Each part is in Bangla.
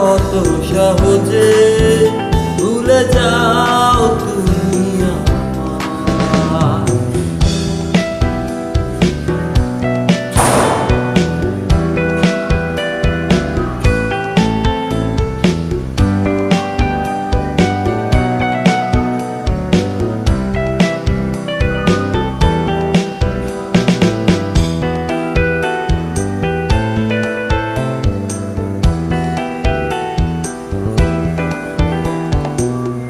কত সহজে ভুলে যাও তুমি আমায়।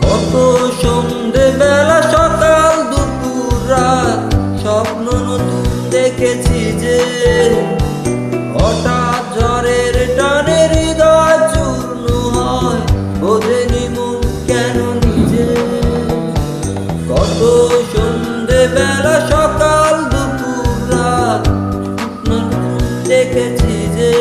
কত সন্ধে বেলা সকাল দুপুর রাত স্বপ্ন নতুন দেখেছি যে হঠাৎ ঝড়ের টানে হৃদয় চূর্ণ হয়, বোঝেনি মন কেন নিজে। কত সন্ধে বেলা সকাল দুপুর রাত নতুন দেখেছি যে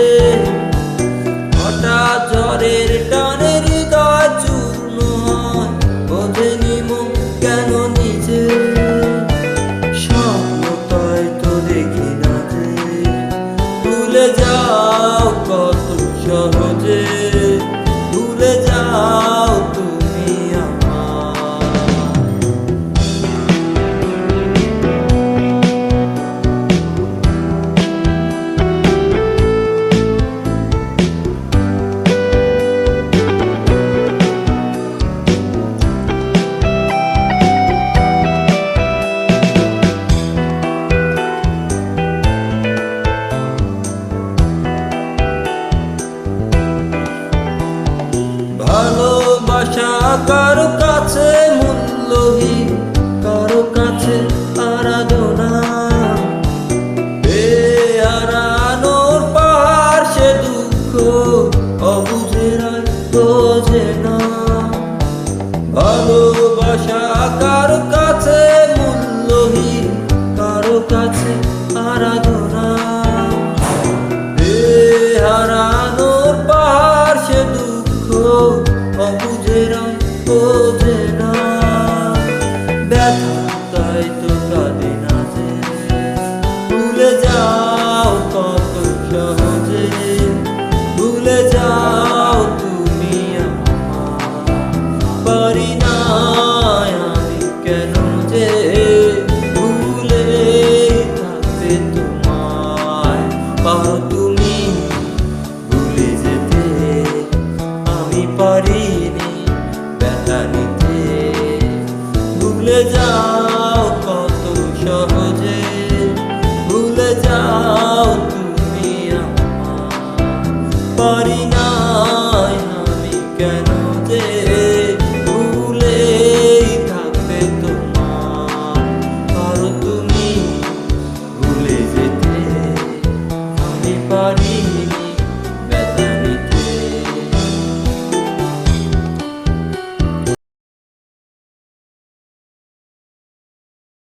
হঠাৎ ঝড়ের টানে হৃদয় চূর্ণ হয়, বোঝেনি মন কেন নিজে। স্বপ্নটাই তো দেখি না যে ভুলে যাও কত সহজে ভুলে যাও তুমি আমায়। ভালোবাসা কারো কাছে মূল্যহীন, কারো কাছে আরাধনা। হারানোর পাহাড় সে দুঃখ অবুঝের আর বোঝে না। ভালোবাসা কারো কাছে মূল্যহীন, কারো কাছে আরাধনা। হারানোর পাহাড় সে দুঃখ অবুঝের আর বোঝে না। ব্যথা তাই তো